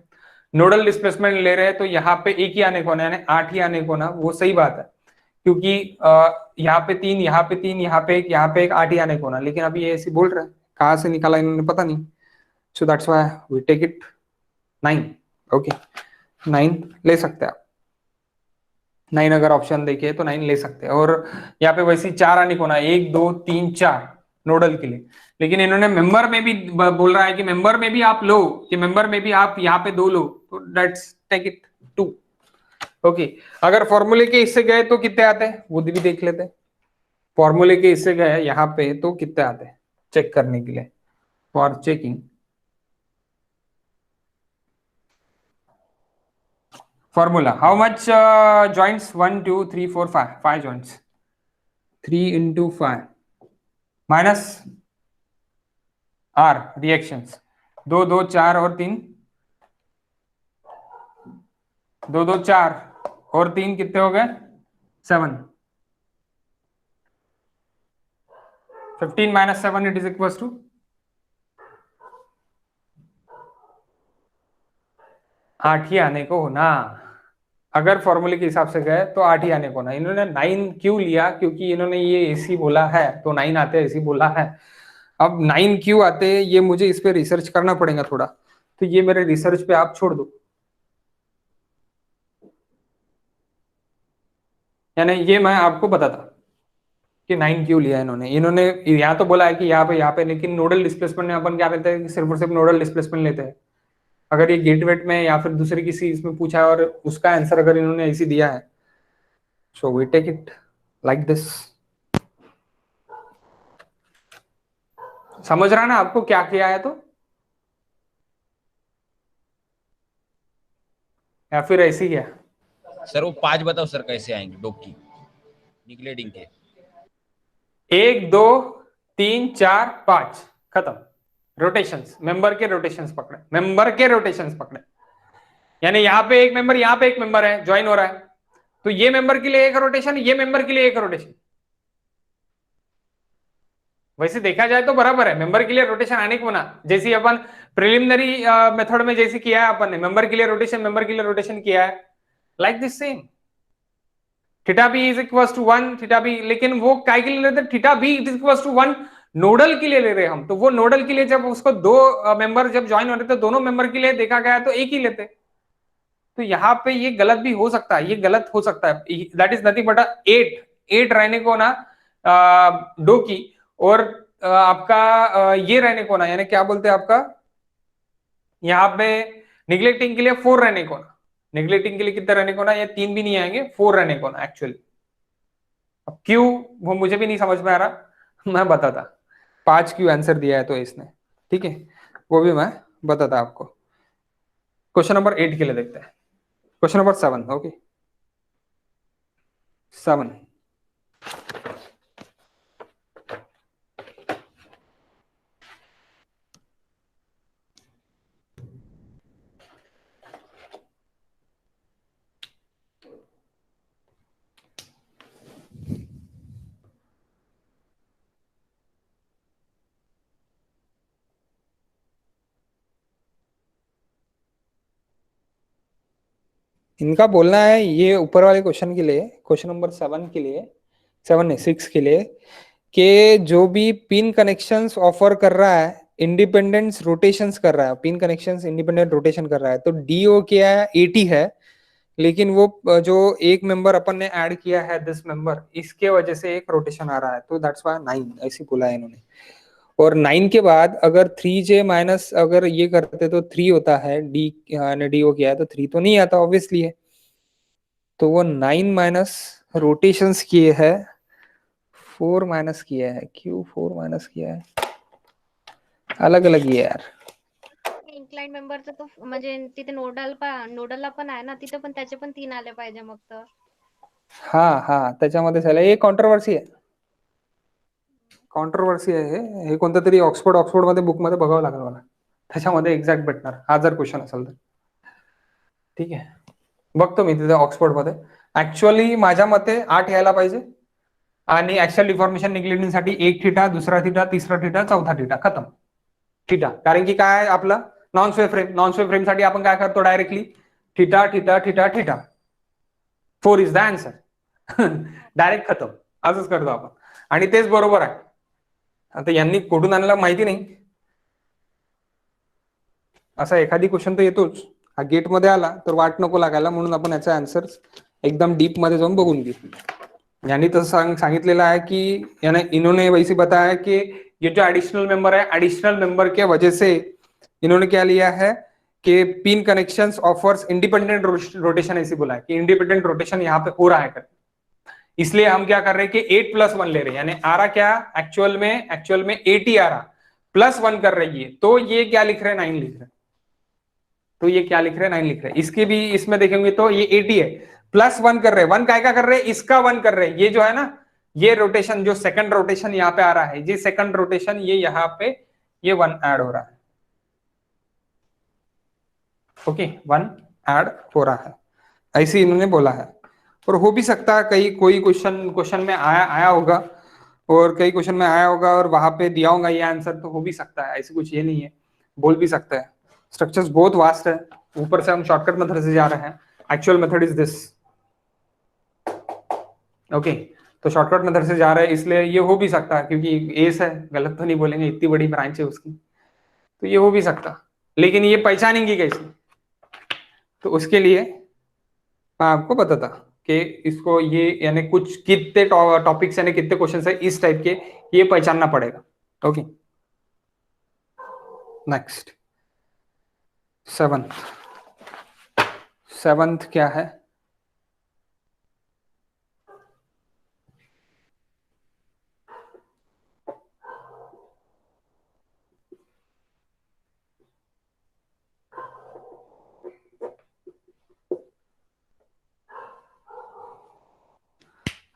नोडल डिस्प्लेसमेंट ले रहे हैं, तो यहाँ पे एक ही आने को ना, यानी 8 ही आने को ना, वो सही बात है, क्योंकि यहाँ पे 3, यहाँ पे 3, यहाँ पे 1, यहाँ पे 1, 8 ही आने को ना, लेकिन अभी ये ऐसे बोल रहे हैं, कहाँ से निकाला इन्होंने पता नहीं, so that's why we take it 9। Okay, 9 ले सकते हैं आप, 9 अगर ऑप्शन देखिए तो 9 ले सकते हैं, और यहाँ पे वैसे 4 आने को ना, 1, 2, 3, 4 नोडल के लिए, लेकिन इन्होंने मेंबर में भी बोल रहा है कि मेंबर में भी आप लो, कि मेंबर में भी आप यहाँ पे 2 लो, तो लेट्स टेक इट 2। ओके, अगर फॉर्मूले के इससे गए तो कितने आते हैं वो भी देख लेते हैं। फॉर्मूले के इससे गए यहाँ पे तो कितने आते हैं चेक करने के लिए, for checking. Formula, how much joints? 1, 2, 3, 4, 5 joints, 3 into 5 minus R reactions, 2, 2, 4 और 3, 2, 2, 4 और 3 कितने हो गए? 7। 15 minus 7 it is equals to 8 ही आने को होना। अगर फॉर्मूले के हिसाब से गए तो 8 ही आने को ना। इन्होंने 9 क्यों लिया? क्योंकि इन्होंने ये एसी बोला है तो 9 आते ऐसी बोला है। अब 9 क्यों आते ये मुझे इस पे रिसर्च करना पड़ेगा थोड़ा, तो ये मेरे रिसर्च पे आप छोड़ दो, यानी ये मैं आपको बताता कि 9 क्यों लिया इन्होंने। इन्होंने यहाँ तो बोला है कि यहाँ पे, लेकिन नोडल डिस्प्लेसमेंट में अपन क्या लेते हैं कि सिर्फ और सिर्फ नोडल डिस्प्लेसमेंट लेते हैं। अगर ये गेट वेट में या फिर दूसरी किसी इसमें पूछा है और उसका आंसर अगर इन्होंने ऐसी दिया है, so we take it like this. समझ रहा ना आपको क्या किया है? तो या फिर ऐसी क्या सर वो 5 बताओ सर कैसे आएंगे डोकी निग्लेक्टिंग के? 1, 2, 3, 4, 5 खत्म। रोटेशंस, मेंबर के रोटेशंस पकड़े, मेंबर के रोटेशंस पकड़े, यानी यहाँ पे एक मेंबर, यहाँ पे एक मेंबर है ज्वाइन हो रहा है, तो ये मेंबर के लिए एक रोटेशन, ये मेंबर के लिए एक रोटेशन। वैसे देखा जाए तो बराबर है, मेंबर के लिए रोटेशन आने को ना, जैसे अपन प्रिलिमिनरी मेथड में जैसे किया है अपन ने, मेंबर के लिए रोटेशन किया है, like this same. Theta B is equal to 1, theta B, लेकिन वो काय के लिए लेते theta B is equal to 1 nodal के लिए ले रहे हैं हम, तो वो नोडल के लिए जब उसको दो मेंबर जब ज्वाइन हो रहे थे, दोनों मेंबर के लिए देखा गया तो एक ही लेते। तो यहाँ पे ये गलत भी हो सकता है, ये गलत हो सकता है। दैट इज नथिंग बट 8 रहने को ना डो की, और आपका ये रहने को ना, यानी क्या बोलते हैं आपका यहाँ पे निगलेक्टिंग के लिए 4 रहने को ना, निगलेक्टिंग के लिए कितने रहने को ना, ये 3 भी नहीं आएंगे, 4 रहने को ना एक्चुअली। अब क्यों वो मुझे भी नहीं समझ में आ रहा, मैं बताता 5 क्यों आंसर दिया है तो इसने, ठीक है, वो भी मैं बताता आपको। क्वेश्चन नंबर 8 के लिए देखते हैं, क्वेश्चन नंबर 7। ओके 7, इनका बोलना है ये ऊपर वाले क्वेश्चन के लिए, क्वेश्चन नंबर 7 के लिए, 7 नहीं 6 के लिए, कि जो भी पिन कनेक्शंस ऑफर कर रहा है इंडिपेंडेंस रोटेशंस कर रहा है, पिन कनेक्शंस इंडिपेंडेंट रोटेशन कर रहा है, तो डीओ क्या है 80 है, लेकिन वो जो एक मेंबर अपन ने ऐड किया है दिस मेंबर, इसके वजह से एक रोटेशन आ रहा है, तो दैट्स व्हाई 9 ऐसे बोला है इन्होंने। और 9 के बाद अगर 3j माइनस अगर ये करते तो 3 होता है, डी ने डीओ किया है तो 3 तो नहीं आता ऑब्वियसली है, तो वो 9 माइनस रोटेशंस किए है, 4 माइनस किया है, क्यों 4 माइनस किया है, अलग अलग ही है यार। इन्क्लाइन मेंबरचं तो म्हणजे तिथे नोडलला पण आहे ना, तिथे पण त्याचे पण 3 आले पाहिजे मग तर. हा त्याच्यामध्ये झालं, हे कॉन्ट्रोवर्सी आहे, कॉन्ट्रोवर्सी आहे हे कोणतं तरी ऑक्सफोर्ड मध्ये बुक मध्ये बघावं लागेल मला, त्याच्यामध्ये एक्झॅक्ट भेटणार हा जर क्वेश्चन असेल तर, ठीक आहे बघतो मी तिथे ऑक्सफोर्ड मध्ये। ऍक्च्युअली माझ्या मते 8 यायला पाहिजे, आणि ऍक्च्युअल डिफॉर्मेशन निगलेक्टिंग साठी 1 थीटा, दुसरा थीटा, तिसरा थीटा, चौथा थीटा, खतम थीटा। कारण की काय आपलं non square frame, non square frame साठी आपण काय करतो directly theta theta theta theta, 4 is the answer direct खतम, असंच करतो आपण, आणि तेच बरोबर आहे। आता यांनी कुठून आणलं माहिती नाही, असा एखादी क्वेश्चन तर येतोच, हा गेट मध्ये आला तर वाट नको लागायला, म्हणून आपण याचे आन्सर्स एकदम डीप मध्ये जाऊन बघून घेऊ। यांनी तसं सांगितलेलं आहे की याने इन्होंने वैसे बताया कि ये जो एडिशनल मेंबर है, एडिशनल मेंबर के वजह से इन्होंने क्या लिया है कि pin connections offers independent rotation, ऐसे बोला है कि इंडिपेंडेंट रोटेशन यहाँ पे हो रहा है करके, इसलिए हम क्या कर रहे हैं कि 8+1 ले रहे हैं, यानी आ रहा क्या एक्चुअल में 80 आ रहा, +1 कर रही है, तो ये क्या लिख रहे हैं 9 लिख रहे हैं, तो ये क्या लिख रहे हैं 9 लिख रहे हैं। इसके भी इसमें देखेंगे तो ये 80 है, +1 कर रहे हैं, 1 काय का कर रहे हैं, इसका 1 कर रहे हैं, ये जो है ना ये रोटेशन जो सेकंड रोटेशन यहाँ पे आ रहा है, ये सेकंड रोटेशन ये यहाँ पे ये 1 ऐड हो रहा है, ओके 1 ऐड हो रहा है, ऐसे इन्होंने बोला है। और हो भी सकता है कई कोई क्वेश्चन में आया होगा, और कई क्वेश्चन में आया होगा और वहां पे दिया होगा ये आंसर, तो हो भी सकता है, ऐसे कुछ ये नहीं है, बोल भी सकता है। स्ट्रक्चर्स बहुत वास्ट है, ऊपर से हम शॉर्टकट मेथड से जा रहे हैं, actual method is this, okay तो शॉर्टकट मेथड से जा रहे हैं, इसलिए ये हो भी सकता है, क्योंकि एस है, गलत तो नहीं बोलेंगे, इतनी बड़ी ब्रांच है उसकी, तो ये हो भी सकता, लेकिन ये पहचानेंगे कैसे, तो उसके लिए मैं आपको बताता कि इसको ये यानी कुछ कितने टॉपिक्स यानी कितने क्वेश्चन है इस टाइप के, ये पहचानना पड़ेगा। ओके नेक्स्ट 7th क्या है,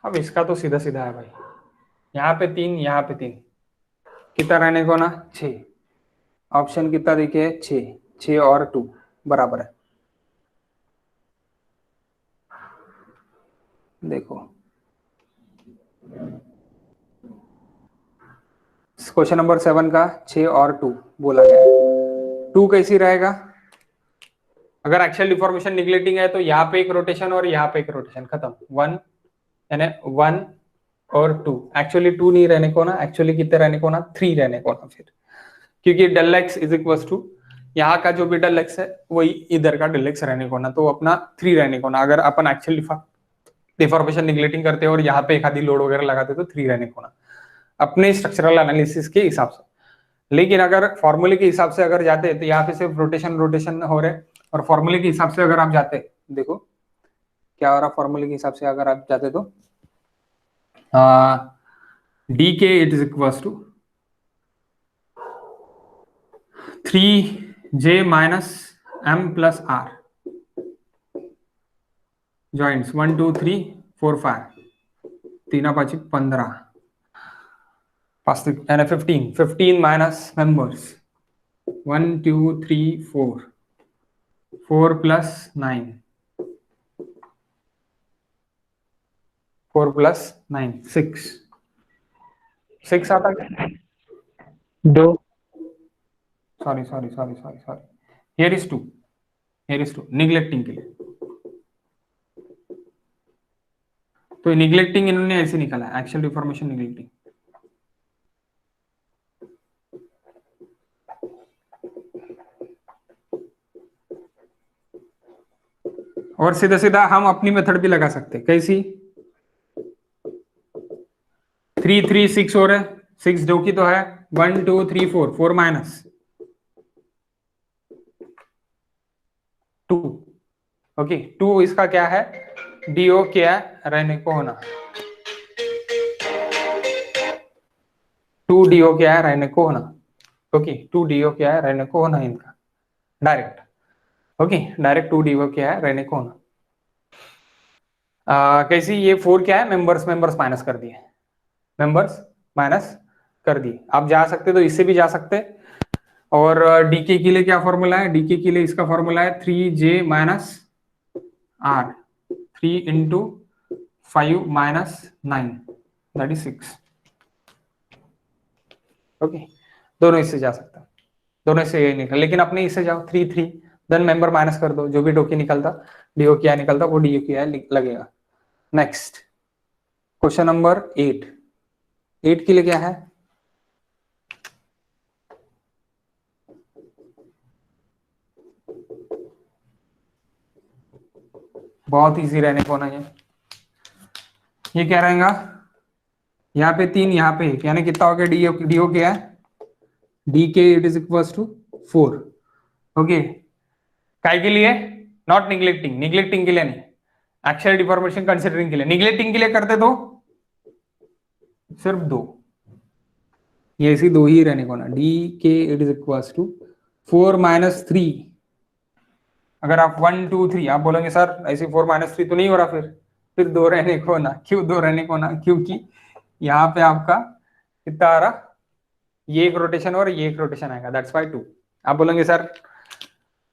अब इसका तो सीधा सीधा है भाई, यहाँ पे 3 यहाँ पे 3, कितना रहने को ना 6, ऑप्शन कितना देखिए 6 और 2 बराबर है, देखो क्वेश्चन नंबर 7 का 6 और 2 बोला गया है। 2 कैसी रहेगा, अगर एक्चुअल डिफॉर्मेशन निगलेक्टिंग है तो यहाँ पे एक रोटेशन और यहाँ पे एक रोटेशन, खत्म 1 यानी 1 और 2, एक्चुअली 2 नहीं रहने को ना, एक्चुअली कितने रहने को ना, 3 रहने को ना फिर, क्योंकि del X is equal to यहाँ का जो भी डेल एक्स है वही इधर का डेल एक्स रहने को ना, तो अपना 3 रहने को ना। अगर अपन एक्चुअली डिफॉर्मेशन निगलेक्टिंग करते और यहाँ पे एक आधी लोड वगैरह लगाते तो 3 रहने को ना, अपने स्ट्रक्चरल एनालिसिस के हिसाब से। लेकिन अगर फॉर्मूले के हिसाब से अगर जाते तो यहाँ पे सिर्फ रोटेशन रोटेशन हो रहे, और फॉर्मूले के हिसाब से अगर आप जाते, देखो क्या हो रहा, फॉर्मूले के हिसाब से अगर आप जाते तो D K it is equal to 3j minus m plus r joints 1 2 3 4 5 3 5 15 15 minus members 1 2 3 4 plus 9 4 plus 9 6 आता क्या? 2 सॉरी हियर इज 2 निगलेक्टिंग के लिए, तो निगलेक्टिंग इन्होंने ऐसे निकाला, एक्चुअल डिफॉर्मेशन निगलेक्टिंग। और सीधा सीधा हम अपनी मेथड भी लगा सकते, कैसी? 3 3 6 हो रहा है, 6 जो की तो है 1 2 3 4 माइनस 2, ओके 2 इसका क्या है, डीओ क्या रहने को होना, 2 डीओ क्या है रहने को होना, ओके 2 डीओ क्या है रहने को होना इनका डायरेक्ट, ओके डायरेक्ट 2 डीओ क्या है रहने को होना। कैसी? ये 4 क्या है, मेंबर्स माइनस कर दिए, आप जा सकते तो इससे भी जा सकते। और डीके के लिए क्या फॉर्मूला है, डीके के लिए इसका फॉर्मूला है 3j minus r 3 into 5 minus 9 that is 6, okay दोनों इससे जा सकता, दोनों इससे ये निकल, लेकिन अपने इससे जाओ 3 3 देन मेंबर माइनस कर दो, जो भी डोके निकलता डीओ क्या निकलता वो डीओ क्या लगेगा। नेक्स्ट क्वेश्चन नंबर 8 के लिए क्या है, बहुत इजी रहने को ना, ये क्या रहेगा, यहाँ पे 3 यहाँ पे 1, यानी कितना हो गया, डीओ क्या है, D K it is equal to 4, okay काय के लिए, नॉट निगलेक्टिंग के लिए नहीं, एक्चुअल डिफॉर्मेशन कंसिडरिंग के लिए। निगलेक्टिंग के लिए करते तो सिर्फ 2, ये ऐसी 2 ही रहने को ना, D K it is equal to 4 minus 3, अगर आप 1 2 3 आप बोलेंगे सर ऐसे 4 माइनस 3 तो नहीं हो रहा, फिर 2 रहने को ना, क्यों 2 रहने को ना, क्योंकि यहाँ पे आपका कितना आ रहा, ये एक रोटेशन और ये एक रोटेशन आएगा, दैट्स वाई 2। आप बोलेंगे सर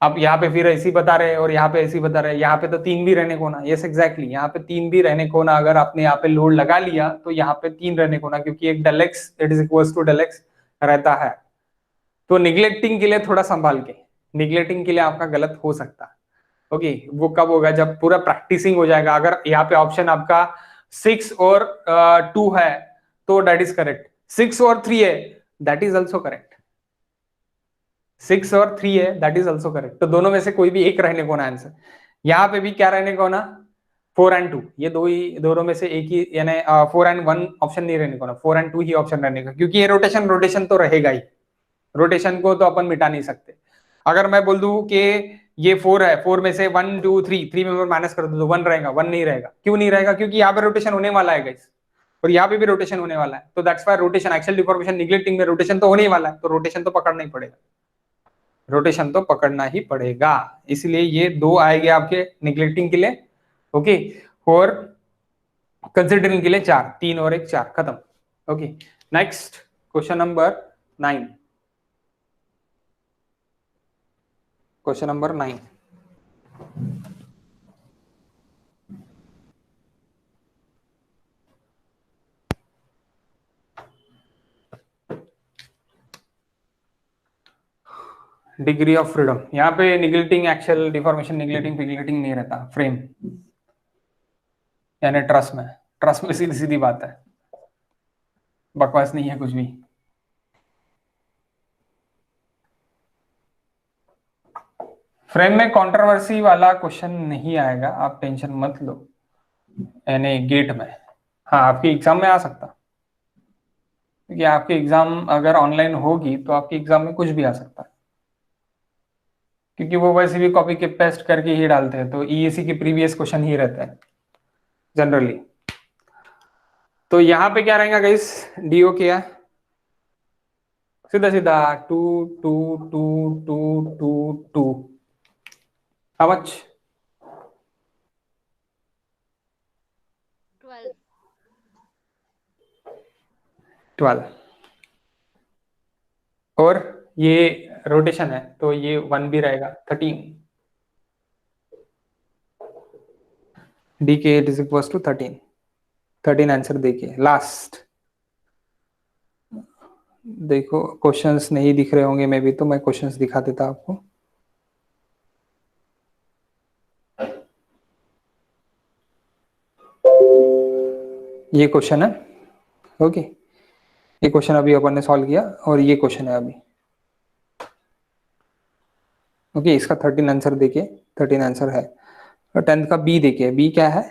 आप यहाँ पे फिर ऐसी बता रहे और यहाँ पे ऐसी बता रहे, यहाँ पे तो 3 भी रहने को ना, यस एग्जैक्टली यहाँ पे 3 भी रहने को ना, अगर आपने यहाँ पे लोड लगा लिया तो यहाँ पे 3 रहने को ना, क्योंकि एक del X it is equal to del X रहता है। तो निगलेक्टिंग के लिए थोड़ा संभाल के, निगलेक्टिंग के लिए आपका गलत हो सकता है, ओके वो कब होगा, जब पूरा प्रैक्टिसिंग हो जाएगा। अगर यहाँ पे ऑप्शन आपका 6 और 2 है तो दैट इज करेक्ट, 6 और 3 है दैट इज ऑल्सो करेक्ट, 6 और 3 है दैट इज ऑल्सो करेक्ट, तो दोनों में से कोई भी एक रहने को ना आंसर। यहाँ पे भी क्या रहने को ना, 4 and 2, ये दोनों में से एक ही, यानी 4 and 1 ऑप्शन नहीं रहने को ना, 4 and 2 ही ऑप्शन रहने का, क्योंकि ये रोटेशन तो रहेगा ही, रोटेशन को तो अपन मिटा नहीं सकते। अगर मैं बोल दूं कि ये 4 है, 4 में से 1 2 3 मेंबर माइनस कर दो तो 1 रहेगा, 1 नहीं रहेगा, क्यों नहीं रहेगा, क्योंकि यहाँ पे रोटेशन होने वाला है गाइस, और यहाँ पे भी रोटेशन होने वाला है, तो that's why rotation, actual deformation neglecting में रोटेशन तो होने ही वाला है, तो रोटेशन तो पकड़ना ही पड़ेगा, रोटेशन तो पकड़ना ही पड़ेगा, इसलिए ये 2 आएंगे आपके निगलेक्टिंग के लिए, ओके और कंसिडरिंग के लिए 4, 3 और 1 4 खत्म, okay. Next question number 9, question number 9, degree of freedom. यहाँ पे निगलेक्टिंग, एक्चुअल डिफॉर्मेशन निगलेक्टिंग नहीं रहता, फ्रेम यानी ट्रस में सीधी सीधी बात है, बकवास नहीं है कुछ भी। फ्रेम में कंट्रोवर्सी वाला क्वेश्चन नहीं आएगा, आप टेंशन मत लो। यानी गेट में, हाँ आपके एग्जाम में आ सकता, क्योंकि आपकी एग्जाम अगर ऑनलाइन होगी तो आपके एग्जाम में कुछ भी आ सकता है, क्योंकि वो वैसे भी कॉपी के पेस्ट करके ही डालते हैं, तो ईएसी के प्रीवियस क्वेश्चन ही रहते हैं जनरली। तो यहाँ पे क्या रहेगा गाइस, डीओ क्या है, सीधा सीधा 2 2 2 2 2 2, हाउ मच, 12 12। और ये रोटेशन है तो ये 1 भी रहेगा, 13। D K it is equal to 13 answer देखिए लास्ट। देखो क्वेश्चंस नहीं दिख रहे होंगे, मैं भी तो मैं क्वेश्चंस दिखा देता आपको। ये क्वेश्चन है, ओके, ये क्वेश्चन अभी अपन ने सॉल्व किया और ये क्वेश्चन है अभी, ओके। इसका 13 आंसर देखिए, 13 आंसर है। और 10th का बी देखिए, बी क्या है,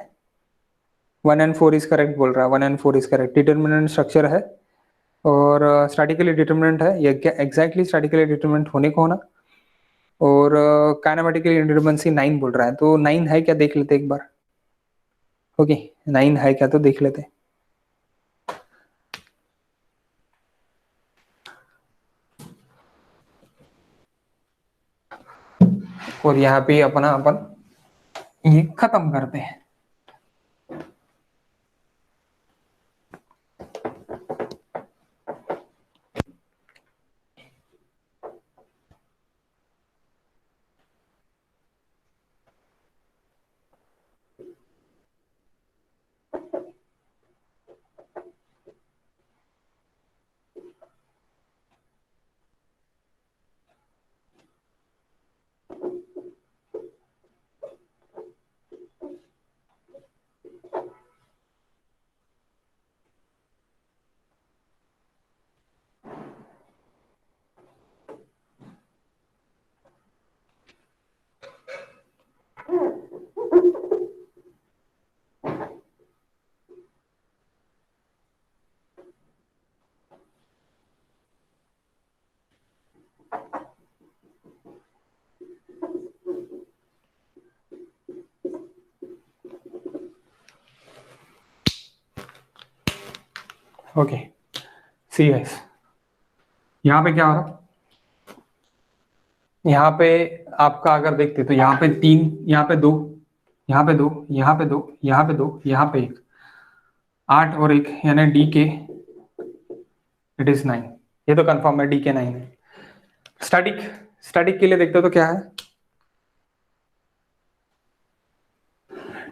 1 and 4 इज करेक्ट बोल रहा है, 1 and 4 is correct. Determinant structure है और स्टैटिकली डिटर्मिनेंट है, ये एग्जैक्टली स्टैटिकली डिटर्मिनेंट होने को होना। और काइनेमेटिकली इंडिटरमिनेंसी 9 बोल रहा है, तो 9 है क्या देख लेते एक बार, ओके 9 है क्या तो देख लेते। और यहाँ पे अपन ये खत्म करते हैं। ओके सी गाइस, यहाँ पे क्या हो रहा, यहाँ पे आपका अगर देखते तो यहाँ पे 3, यहाँ पे 2, यहाँ पे 2, यहाँ पे 2, यहाँ पे 2, यहाँ पे 1, 8 और 1, यानी डी के इट इज 9। ये तो कंफर्म है, डी के 9 है। स्टैटिक के लिए देखते हो तो क्या है,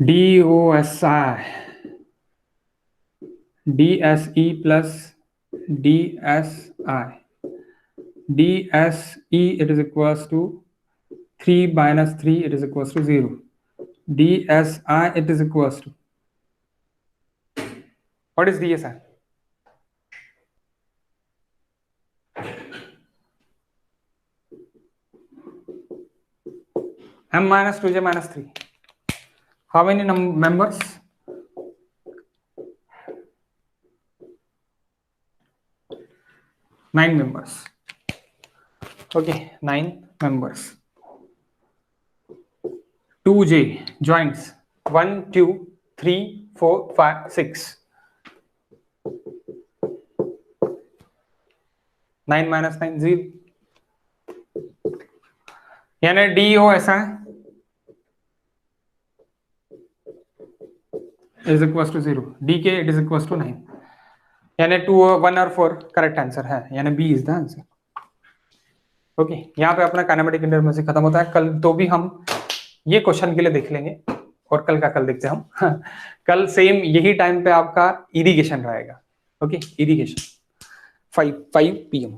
D O S I D S E plus D S I, D S E it is equals to 3 minus 3 it is equals to 0, dsi it is equals to, what is dsi, m minus 2j minus 3, how many members, 9 members, okay 9 members। 2j joints 1 2 3 4 5 6, 9 minus 9 0, यानी D O ऐसा है is equal to 0, D K it is equal to 9, यानी 2 1 और 4 correct answer है, यानी B is the answer. Okay यहाँ पे अपना काइनेमेटिक इंटरफेरेंस खत्म होता है। कल तो भी हम ये क्वेश्चन के लिए देख लेंगे, और कल का कल देखते हैं हम कल सेम यही टाइम पे आपका इरिगेशन रहेगा, ओके इरिगेशन 5 PM।